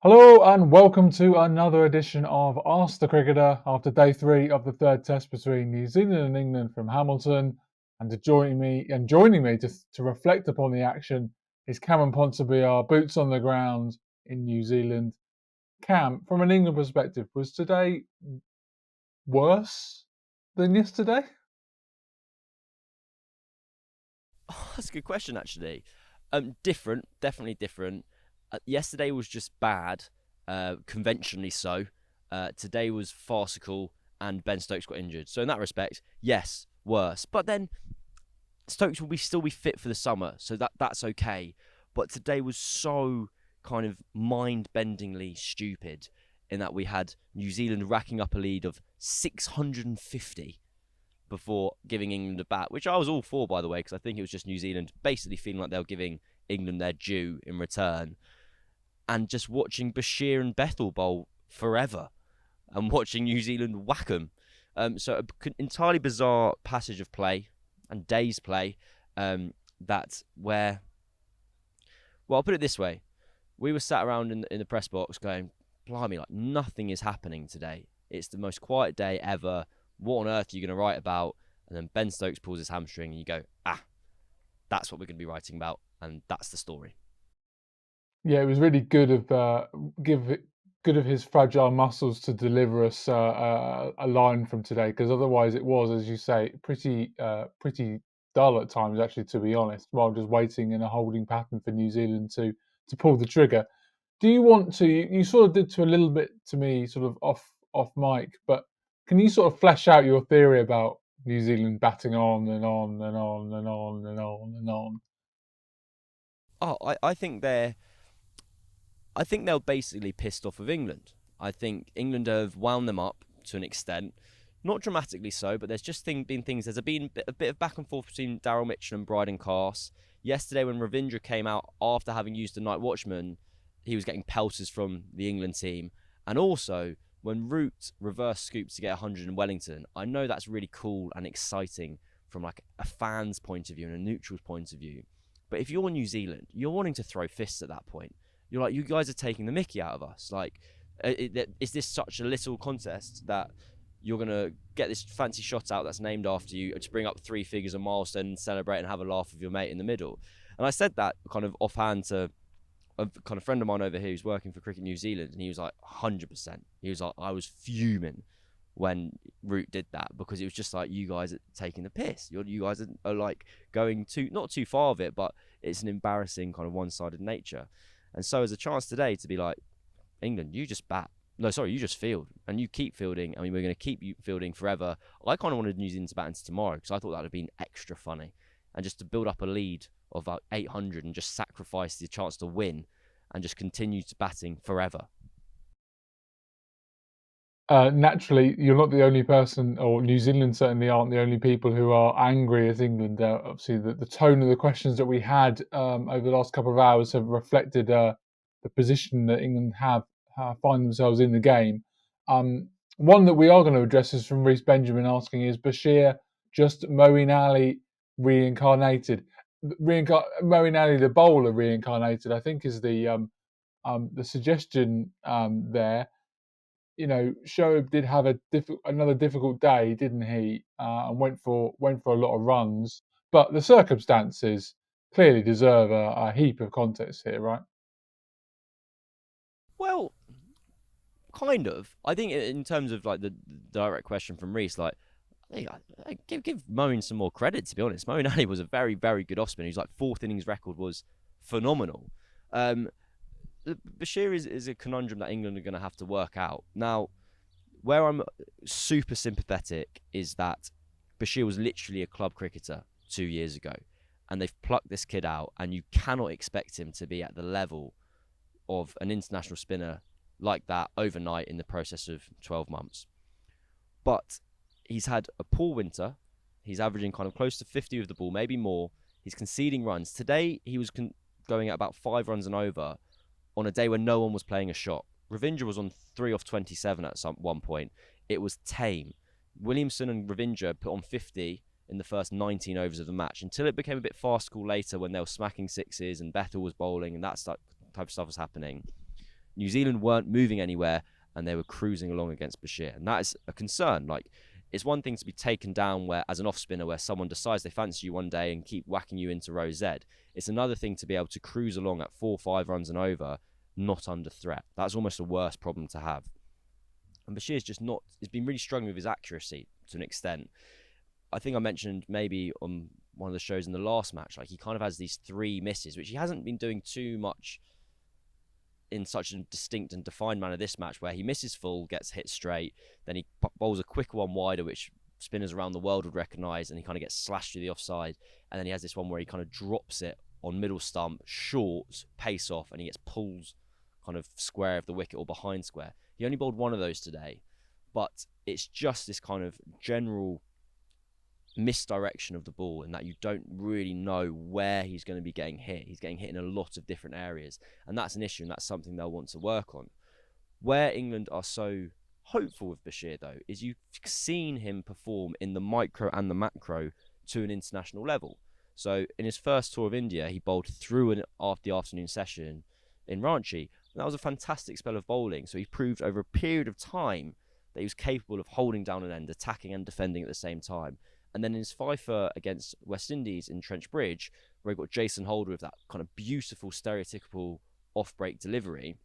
Hello and welcome to another edition of Ask the Cricketer after day three of the third test between New Zealand and England from Hamilton. And joining me to reflect upon the action is Cameron Ponsonby, our boots on the ground in New Zealand. Cam, from an England perspective, was today worse than yesterday? Oh, that's a good question, actually. Different, definitely different. Yesterday was just bad, conventionally so. Today was farcical, and Ben Stokes got injured. So in that respect, yes, worse. But then Stokes will still be fit for the summer, so that's okay. But today was so kind of mind-bendingly stupid in that we had New Zealand racking up a lead of 650 before giving England a bat, which I was all for, by the way, because I think it was just New Zealand basically feeling like they were giving England their due in return. And just watching Bashir and Bethel bowl forever and watching New Zealand whack them. So an entirely bizarre passage of play and day's play that where, well, I'll put it this way. We were sat around in the press box going, blimey, like nothing is happening today. It's the most quiet day ever. What on earth are you going to write about? And then Ben Stokes pulls his hamstring and you go, that's what we're going to be writing about. And that's the story. Yeah, it was really good of his fragile muscles to deliver us a line from today, because otherwise it was, as you say, pretty dull at times, actually, to be honest, while just waiting in a holding pattern for New Zealand to pull the trigger. Do you want to? You sort of did to a little bit to me, sort of off mic, but can you sort of flesh out your theory about New Zealand batting on and on and on and on and on and on? I think they're basically pissed off with England. I think England have wound them up to an extent, not dramatically so, but there's just been things. There's been a bit of back and forth between Daryl Mitchell and Bryden Carse. Yesterday, when Ravindra came out after having used the night watchman, he was getting pelters from the England team, and also when Root reverse scoops to get 100 in Wellington. I know that's really cool and exciting from like a fan's point of view and a neutral's point of view, but if you're New Zealand, you're wanting to throw fists at that point. You're like, you guys are taking the mickey out of us. Like, is this such a little contest that you're going to get this fancy shot out that's named after you to bring up three figures, a milestone, and celebrate and have a laugh with your mate in the middle? And I said that kind of offhand to a kind of friend of mine over here who's working for Cricket New Zealand, and he was like, 100%. He was like, I was fuming when Root did that, because it was just like, you guys are taking the piss. You guys are like going not too far of it, but it's an embarrassing kind of one-sided nature. And so, as a chance today to be like, England, you just bat. No, sorry, you just field. And you keep fielding. I mean, we're going to keep you fielding forever. I kind of wanted New Zealand to bat into tomorrow, because I thought that would have been extra funny. And just to build up a lead of about 800 and just sacrifice the chance to win and just continue to batting forever. Naturally, you're not the only person, or New Zealand certainly aren't the only people who are angry at England. Obviously, the tone of the questions that we had over the last couple of hours have reflected the position that England find themselves in the game. One that we are going to address is from Reece Benjamin asking, is Bashir just Moeen Ali reincarnated? Moeen Ali, the bowler, reincarnated, I think, is the suggestion there. You know, Shoaib did have another difficult day, didn't he? And went for a lot of runs, but the circumstances clearly deserve a heap of context here, right? Well, kind of. I think in terms of like the direct question from Reese, like, I give Moeen some more credit, to be honest. Moeen Ali was a very, very good off spinner. His like fourth innings record was phenomenal. Um, Bashir is a conundrum that England are going to have to work out. Now, where I'm super sympathetic is that Bashir was literally a club cricketer 2 years ago, and they've plucked this kid out, and you cannot expect him to be at the level of an international spinner like that overnight in the process of 12 months. But he's had a poor winter. He's averaging kind of close to 50 with the ball, maybe more. He's conceding runs. Today, he was going at about 5 runs and over on a day when no one was playing a shot. Ravindra was on 3 off 27 at one point. It was tame. Williamson and Ravindra put on 50 in the first 19 overs of the match, until it became a bit farcical later when they were smacking sixes and Bethel was bowling and that type of stuff was happening. New Zealand weren't moving anywhere, and they were cruising along against Bashir, and that is a concern. Like, it's one thing to be taken down where, as an off spinner, where someone decides they fancy you one day and keep whacking you into row Z. It's another thing to be able to cruise along at 4-5 runs and over, not under threat. That's almost a worse problem to have. And Bashir's just not, he's been really struggling with his accuracy to an extent. I think I mentioned maybe on one of the shows in the last match, like, he kind of has these 3 misses, which he hasn't been doing too much in such a distinct and defined manner this match, where he misses full, gets hit straight, then he bowls a quick one wider, which spinners around the world would recognise, and he kind of gets slashed through the offside. And then he has this one where he kind of drops it on middle stump, short, pace off, and he gets pulled kind of square of the wicket or behind square. He only bowled one of those today, but it's just this kind of general misdirection of the ball, in that you don't really know where he's going to be getting hit. He's getting hit in a lot of different areas, and that's an issue, and that's something they'll want to work on. Where England are so hopeful with Bashir, though, is you've seen him perform in the micro and the macro to an international level. So in his first tour of India, he bowled through the afternoon session in Ranchi, and that was a fantastic spell of bowling. So he proved over a period of time that he was capable of holding down an end, attacking and defending at the same time. And then in his fifer against West Indies in Trench Bridge, where he got Jason Holder with that kind of beautiful, stereotypical off-break delivery,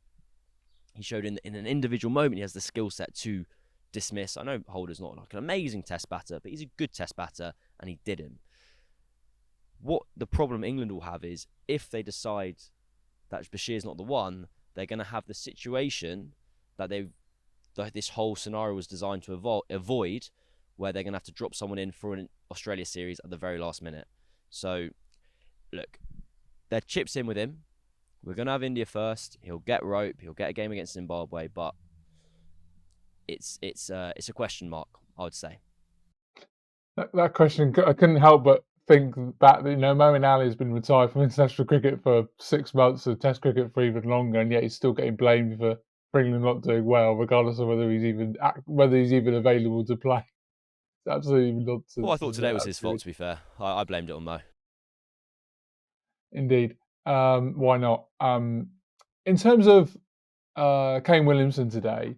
he showed in an individual moment he has the skill set to dismiss. I know Holder's not like an amazing test batter, but he's a good test batter, and he didn't. What the problem England will have is, if they decide that Bashir's not the one, they're going to have the situation that this whole scenario was designed to avoid, where they're going to have to drop someone in for an Australia series at the very last minute. So, look, their chips in with him. We're going to have India first. He'll get rope. He'll get a game against Zimbabwe, but it's a question mark, I would say. That question, I couldn't help but think back that, Moeen Ali has been retired from international cricket for 6 months, of Test cricket for even longer, and yet he's still getting blamed for England not doing well, regardless of whether he's even available to play. It's absolutely nonsense. Well, I thought today was his fault, to be fair. I blamed it on Mo. Indeed. Why not? In terms of Kane Williamson today,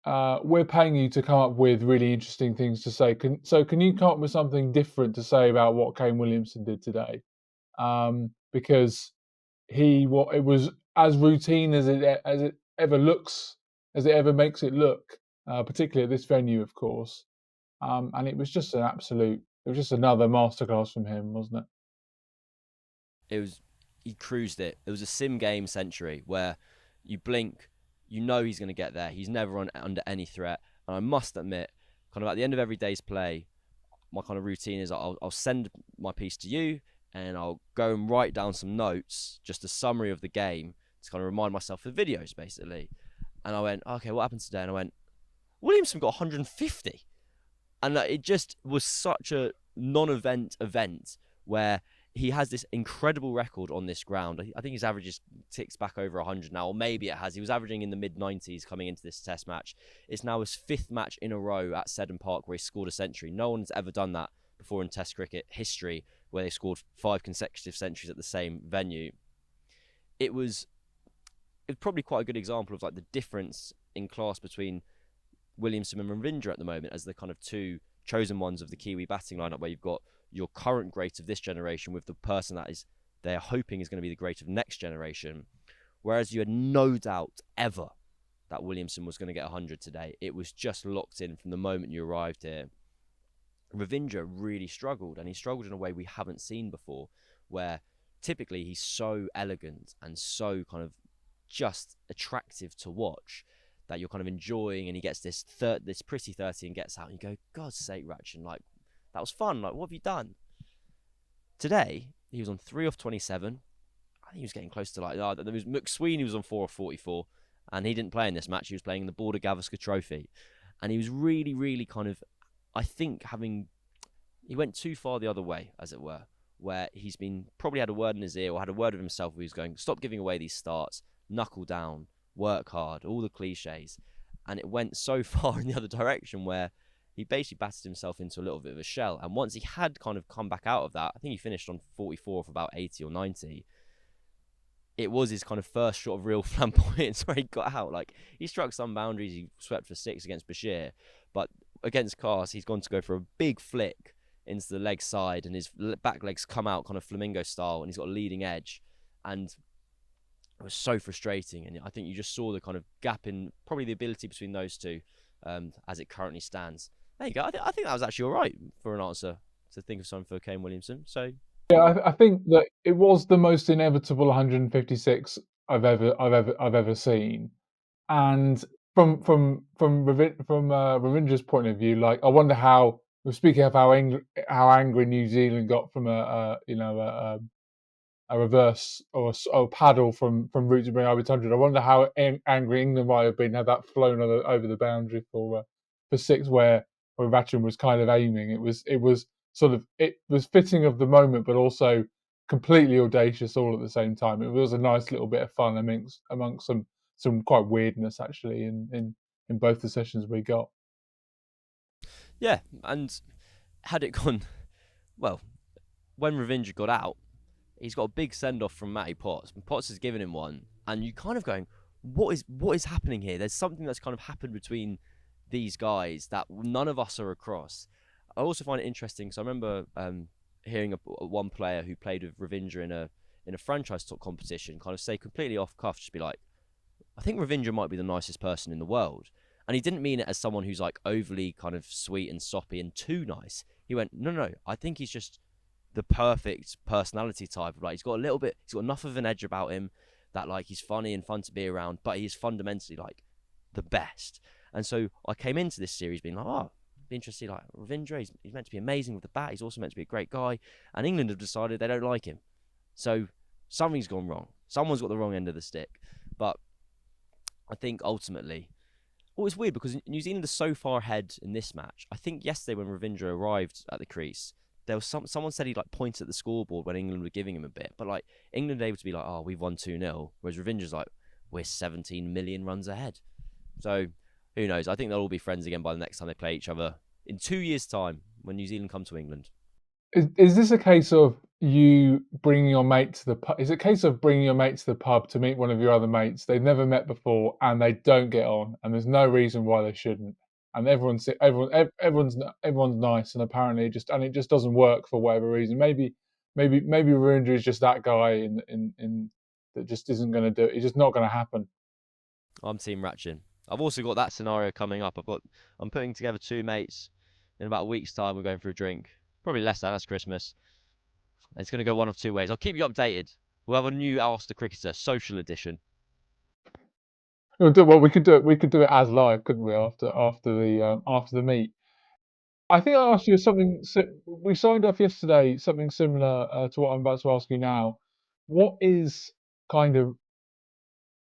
we're paying you to come up with really interesting things to say. Can you come up with something different to say about what Kane Williamson did today? Because it was as routine as it ever looks, as it ever makes it look, particularly at this venue, of course. And it was just another masterclass from him, wasn't it? He cruised it. It was a sim game century where you blink, you know he's going to get there. He's never under any threat. And I must admit, kind of at the end of every day's play, my kind of routine is I'll send my piece to you, and I'll go and write down some notes, just a summary of the game, to kind of remind myself of videos, basically. And I went, okay, what happened today? And I went, Williamson got 150. And it just was such a non-event where he has this incredible record on this ground. I think his average ticks back over 100 now, or maybe it has. He was averaging in the mid-90s coming into this test match. It's now his 5th match in a row at Seddon Park where he scored a century. No one's ever done that before in test cricket history, where they scored 5 consecutive centuries at the same venue. It was probably quite a good example of like the difference in class between Williamson and Ravindra at the moment as the kind of 2 chosen ones of the Kiwi batting lineup, where you've got your current great of this generation with the person that they're hoping is going to be the great of next generation. Whereas you had no doubt ever that Williamson was going to get 100 today. It was just locked in from the moment you arrived here. Ravindra really struggled, and he struggled in a way we haven't seen before, where typically he's so elegant and so kind of just attractive to watch that you're kind of enjoying, and he gets this pretty 30 and gets out, and you go, God's sake, Ratchin, like, that was fun, like, what have you done? Today, he was on 3 off 27. I think he was getting close to there was McSween, who was on 4 off 44, and he didn't play in this match. He was playing in the Border Gavaskar Trophy, and he was really, really kind of, I think, he went too far the other way, as it were, where he's probably had a word in his ear, or had a word of himself where he's going, stop giving away these starts, knuckle down, work hard, all the cliches. And it went so far in the other direction where he basically battered himself into a little bit of a shell. And once he had kind of come back out of that, I think he finished on 44 for about 80 or 90. it was his kind of first shot of real flamboyance where he got out. Like, he struck some boundaries, he swept for 6 against Bashir, but against Cast, he's gone to go for a big flick into the leg side, and his back legs come out kind of flamingo style, and he's got a leading edge, and it was so frustrating. And I think you just saw the kind of gap in probably the ability between those two, as it currently stands. There you go. I think that was actually all right for an answer, to think of something for Kane Williamson. So Yeah, I think that it was the most inevitable 156 I've ever seen, and from Ravindra's point of view, like, I wonder how, we're speaking of how angry New Zealand got from a reverse or a paddle from route to bring over 100. I wonder how angry England might have been had that flown over the boundary for 6, where Ratchin was kind of aiming. It was sort of, it was fitting of the moment, but also completely audacious all at the same time. It was a nice little bit of fun amongst some quite weirdness, actually, in both the sessions we got. yeah, and had it gone well, when Ravindra got out, he's got a big send off from Matty Potts. And Potts has given him one, and you kind of going, what is happening here? There's something that's kind of happened between these guys that none of us are across. I also find it interesting because I remember hearing one player who played with Ravindra in a franchise top competition kind of say completely off cuff, just be like, I think Ravindra might be the nicest person in the world. And he didn't mean it as someone who's like overly kind of sweet and soppy and too nice. He went, no, I think he's just the perfect personality type. Like, he's got enough of an edge about him that, like, he's funny and fun to be around, but he's fundamentally like the best. And so I came into this series being like, oh, be interested, like, Ravindra, he's meant to be amazing with the bat, he's also meant to be a great guy, and England have decided they don't like him. So something's gone wrong. Someone's got the wrong end of the stick. But I think ultimately, well, it's weird because New Zealand is so far ahead in this match. I think yesterday when Ravindra arrived at the crease, there was someone said he like pointed at the scoreboard when England were giving him a bit, but like England are able to be like, oh, we've won 2-0, whereas Ravindra's like, we're 17 million runs ahead. So who knows? I think they'll all be friends again by the next time they play each other in 2 years' time when New Zealand come to England. Is this a case of you bringing your mate to the pub? Is it a case of bringing your mate to the pub to meet one of your other mates they've never met before and they don't get on, and there's no reason why they shouldn't, and everyone's nice, and apparently it just doesn't work for whatever reason. Maybe Virendra is just that guy in that just isn't going to do it. It's just not going to happen. I'm Team Ratchin. I've also got that scenario coming up. I'm putting together 2 mates in about a week's time. We're going for a drink. Probably less than that's Christmas. It's going to go one of 2 ways. I'll keep you updated. We'll have a new Ask the Cricketer social edition. Well, we could do it. We could do it as live, couldn't we? After the meet. I think I asked you something. We signed off yesterday something similar to what I'm about to ask you now. What is kind of?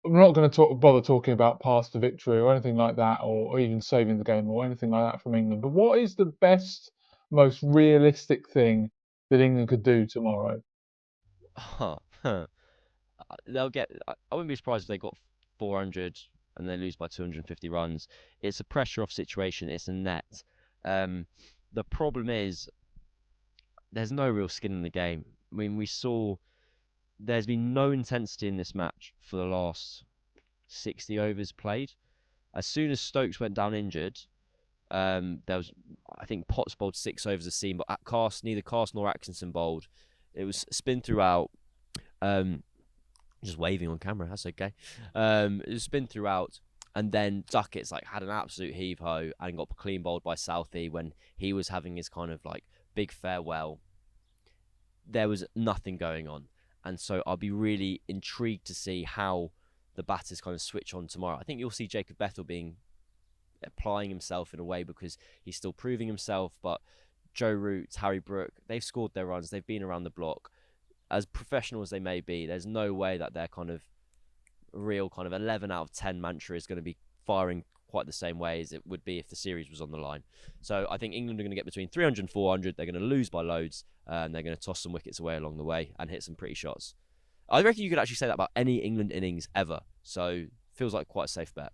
I'm not going to bother talking about past to victory or anything like that, or even saving the game or anything like that from England. But what is the best, most realistic thing that England could do tomorrow? They'll get. I wouldn't be surprised if they got 400 and they lose by 250 runs. It's a pressure off situation. It's a net. The problem is there's no real skin in the game. I mean, we saw there's been no intensity in this match for the last 60 overs played. As soon as Stokes went down injured, there was, I think, Potts bowled 6 overs a seam, but at Cast, neither Cast nor Atkinson bowled. It was spin throughout. Just waving on camera, that's okay. It was spin throughout, and then Duckett's like had an absolute heave ho and got clean bowled by Southey when he was having his kind of like big farewell. There was nothing going on, and so I'll be really intrigued to see how the batters kind of switch on tomorrow. I think you'll see Jacob Bethel applying himself in a way because he's still proving himself, but Joe Root, Harry Brook, they've scored their runs, they've been around the block. As professional as they may be, there's no way that their kind of real kind of 11 out of 10 mantra is going to be firing quite the same way as it would be if the series was on the line. So I think England are going to get between 300 and 400. They're going to lose by loads, and they're going to toss some wickets away along the way and hit some pretty shots. I reckon you could actually say that about any England innings ever. So feels like quite a safe bet.